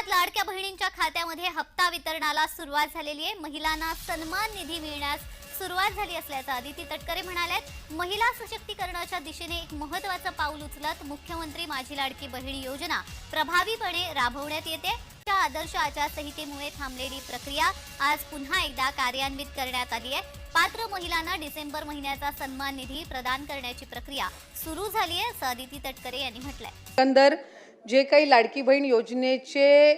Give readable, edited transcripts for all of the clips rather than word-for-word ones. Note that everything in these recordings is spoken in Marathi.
राज्यात लाडक्या बहिणींच्या खात्यामध्ये हप्ता वितरणाला सुरुवात झालेली आहे। महिलांना सन्मान निधी मिळण्यास सुरुवात झाली असल्याचं अदिती तटकरे म्हणाल्यात। महिला सशक्तीकरणाच्या दिशेने एक महत्त्वाचं पाऊल उचलत मुख्यमंत्री माझी लाडकी बहीण योजना प्रभावीपणे राबवण्यात येते। त्या आदर्श आचारसंहितेमुळे थांबलेली प्रक्रिया आज पुन्हा एकदा कार्यान्वित करण्यात आली आहे। पात्र महिलांना डिसेंबर महिन्याचा सन्मान निधी प्रदान करण्याची प्रक्रिया सुरू झाली आहे असं अदिती तटकरे यांनी म्हटलंय। जे काही लाडकी बहीण योजनेचे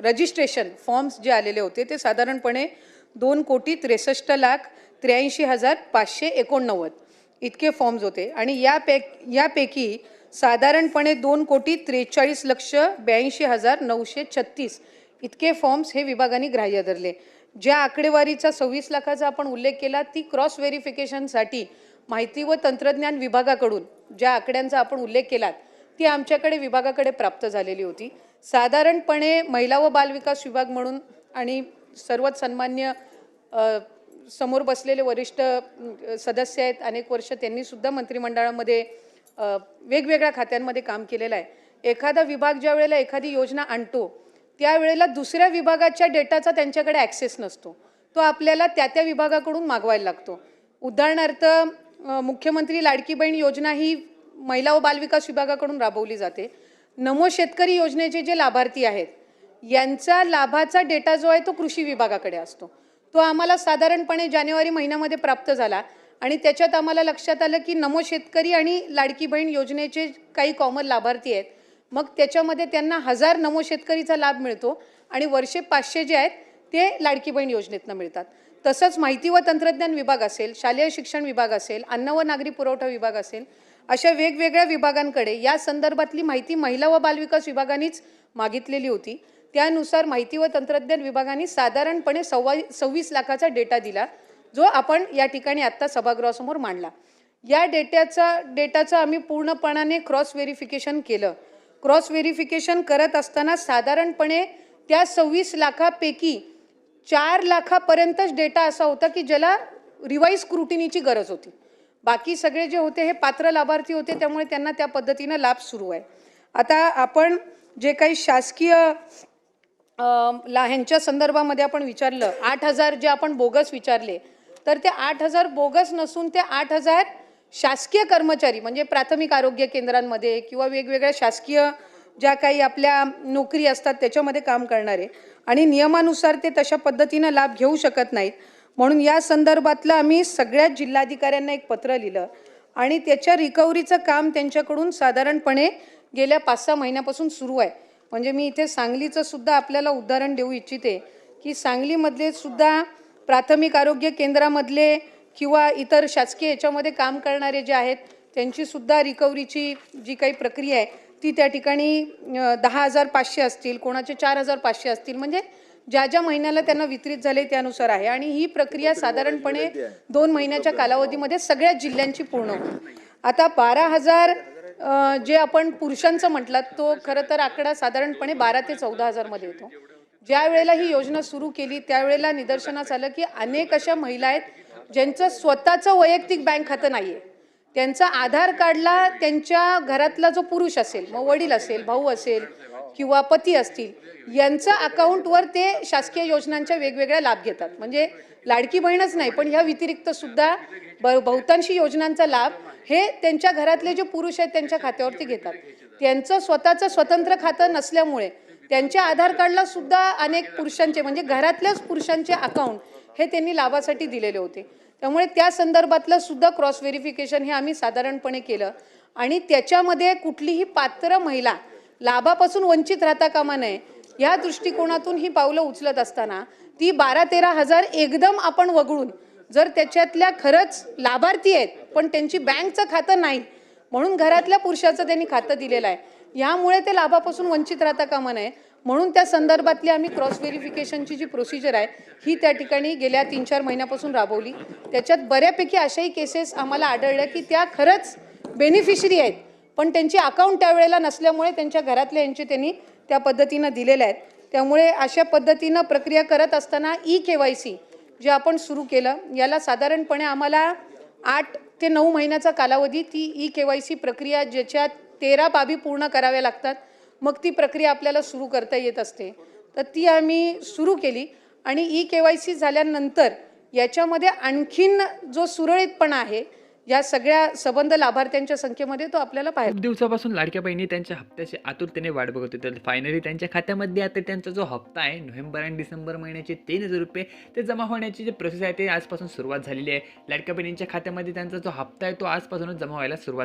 रजिस्ट्रेशन फॉर्म्स जे आलेले होते ते साधारणपणे 2,63,83,589 इतके फॉर्म्स होते आणि यापैकी साधारणपणे 2,43,82,936 इतके फॉर्म्स हे विभागाने ग्राह्य धरले। ज्या आकडेवारीचा 26 लाखाचा आपण उल्लेख केला ती क्रॉस व्हेरिफिकेशनसाठी माहिती व तंत्रज्ञान विभागाकडून ज्या आकड्यांचा आपण उल्लेख केला ती आमच्याकडे विभागाकडे प्राप्त झालेली होती। साधारणपणे महिला व बालविकास विभाग म्हणून आणि सर्वच सन्मान्य समोर बसलेले वरिष्ठ सदस्य आहेत, अनेक वर्ष त्यांनी सुद्धा मंत्रिमंडळामध्ये वेगवेगळ्या खात्यांमध्ये काम केलेलं आहे। एखादा विभाग ज्या वेळेला एखादी योजना आणतो त्यावेळेला दुसऱ्या विभागाच्या डेटाचा त्यांच्याकडे ॲक्सेस नसतो, तो आपल्याला त्या विभागाकडून मागवायला लागतो। उदाहरणार्थ मुख्यमंत्री लाडकी बहीण योजना ही महिला व बालविकास विभागाकडून राबवली जाते। नमो शेतकरी योजनेचे जे लाभार्थी आहेत यांचा लाभाचा डेटा जो आहे तो कृषी विभागाकडे असतो। तो आम्हाला साधारणपणे जानेवारी महिन्यामध्ये प्राप्त झाला आणि त्याच्यात आम्हाला लक्षात आलं की नमो शेतकरी आणि लाडकी बहीण योजनेचे काही कॉमन लाभार्थी आहेत। मग त्याच्यामध्ये त्यांना 1000 नमो शेतकरीचा लाभ मिळतो आणि वर्षे 500 जे आहेत ते लाडकी बहीण योजनेतनं मिळतात। तसंच माहिती व तंत्रज्ञान विभाग असेल, शालेय शिक्षण विभाग असेल, अन्न व नागरी पुरवठा विभाग असेल, अशा वेगवेगळ्या विभागांकडे या संदर्भातली माहिती महिला व बालविकास विभागानेच मागितलेली होती। त्यानुसार माहिती व तंत्रज्ञान विभागाने साधारणपणे 26 लाखाचा डेटा दिला जो आपण या ठिकाणी आत्ता सभागृहासमोर मांडला। या डेटाचं आम्ही पूर्णपणाने क्रॉस व्हेरिफिकेशन केलं। क्रॉस व्हेरिफिकेशन करत असताना साधारणपणे त्या 26 लाखापैकी 4 लाखापर्यंतच डेटा असा होता की ज्याला रिवाइज स्क्रुटिनीची गरज होती। बाकी सगळे जे होते हे पात्र लाभार्थी होते, त्यामुळे त्यांना त्या पद्धतीनं लाभ सुरू आहे। आता आपण जे काही शासकीय ह्यांच्या संदर्भामध्ये आपण विचारलं 8,000 जे आपण बोगस विचारले तर ते 8,000 बोगस नसून ते 8,000 शासकीय कर्मचारी म्हणजे प्राथमिक आरोग्य केंद्रांमध्ये किंवा वेगवेगळ्या शासकीय ज्या काही आपल्या नोकरी असतात त्याच्यामध्ये काम करणारे आणि नियमानुसार ते तशा पद्धतीनं लाभ घेऊ शकत नाहीत। म्हणून या संदर्भातलं आम्ही सगळ्या जिल्हाधिकाऱ्यांना एक पत्र लिहिलं आणि त्याच्या रिकव्हरीचं काम त्यांच्याकडून साधारणपणे गेल्या 5-6 महिन्यापासून सुरू आहे। म्हणजे मी इथे सांगलीचं सुद्धा आपल्याला उदाहरण देऊ इच्छिते की सांगलीमधले सुद्धा प्राथमिक आरोग्य केंद्रामधले किंवा इतर शासकीय याच्यामध्ये काम करणारे जे आहेत त्यांची सुद्धा रिकव्हरीची जी काही प्रक्रिया आहे ती त्या ठिकाणी 10,500 असतील, कोणाचे 4,500 असतील, म्हणजे ज्या महिन्याला त्यांना वितरित झाले त्यानुसार आहे आणि ही प्रक्रिया साधारणपणे 2 महिन्याच्या कालावधीमध्ये सगळ्या जिल्ह्यांची पूर्ण होईल। आता 12,000 जे आपण पुरुषांचं म्हटलं तो खरं तर आकडा साधारणपणे 12 ते 14,000 मध्ये येतो। ज्या वेळेला ही योजना सुरू केली त्यावेळेला निदर्शनास आलं की अनेक अशा महिला आहेत ज्यांचं स्वतःचं वैयक्तिक बँक खातं नाही आहे। त्यांचा आधार कार्डला त्यांच्या घरातला जो पुरुष असेल, मग वडील असेल, भाऊ असेल किंवा पती असतील, यांच्या अकाउंटवर ते शासकीय योजनांच्या वेगवेगळ्या लाभ घेतात। म्हणजे लाडकी बहीणच नाही पण ह्या व्यतिरिक्त सुद्धा बहुतांशी योजनांचा लाभ हे त्यांच्या घरातले जे पुरुष आहेत त्यांच्या खात्यावरती घेतात। त्यांचं स्वतःचं स्वतंत्र खातं नसल्यामुळे त्यांच्या आधार कार्डला सुद्धा अनेक पुरुषांचे म्हणजे घरातल्याच पुरुषांचे अकाउंट हे त्यांनी लाभासाठी दिलेले होते। त्यामुळे त्या संदर्भातलं सुद्धा क्रॉस व्हेरिफिकेशन हे आम्ही साधारणपणे केलं आणि त्याच्यामध्ये कुठलीही पात्र महिला लाभापासून वंचित राहता कामा नये या दृष्टिकोनातून ही पावलं उचलत असताना ती 12-13 हजार एकदम आपण वगळून जर त्याच्यातल्या खरंच लाभार्थी आहेत पण त्यांची बँकचं खातं नाही म्हणून घरातल्या पुरुषाचं त्यांनी खातं दिलेलं आहे, यामुळे ते लाभापासून वंचित राहता कामा नये म्हणून त्या संदर्भातली आम्ही क्रॉस व्हेरिफिकेशनची जी प्रोसिजर आहे ही त्या ठिकाणी गेल्या 3-4 महिन्यापासून राबवली। त्याच्यात बऱ्यापैकी अशाही केसेस आम्हाला आढळल्या की त्या खरंच बेनिफिशरी आहेत पण त्यांची अकाउंट त्यावेळेला नसल्यामुळे त्यांच्या घरातल्या यांचे त्यांनी त्या पद्धतीनं दिलेल्या आहेत। त्यामुळे अशा पद्धतीनं प्रक्रिया करत असताना ई-KYC जे आपण सुरू केलं याला साधारणपणे आम्हाला 8 ते 9 महिन्याचा कालावधी ती ई-KYC प्रक्रिया ज्याच्यात 13 बाबी पूर्ण कराव्या लागतात। मग ती प्रक्रिया आपल्याला सुरू करता येत असते. तर ती आम्ही सुरू केली आणि KYC झाल्यानंतर याच्यामध्ये आणखीन जो सुरळीतपणा आहे या सगळ्या सबंध लाभार्थ्यांच्या संख्येमध्ये तो आपल्याला पाहायला खूप दिवसापासून लाडक्या बहिणी त्यांच्या हप्त्याची आतुरतेने वाट बघत होते. तर फायनली त्यांच्या खात्यामध्ये आता त्यांचा जो हप्ता आहे नोव्हेंबर आणि डिसेंबर महिन्याचे 3,000 रुपये ते जमा होण्याची जी प्रोसेस आहे ते आजपासून सुरुवात झालेली आहे. लाडक्या बहिणींच्या खात्यामध्ये त्यांचा जो हप्ता आहे तो आजपासूनच जमा व्हायला सुरुवात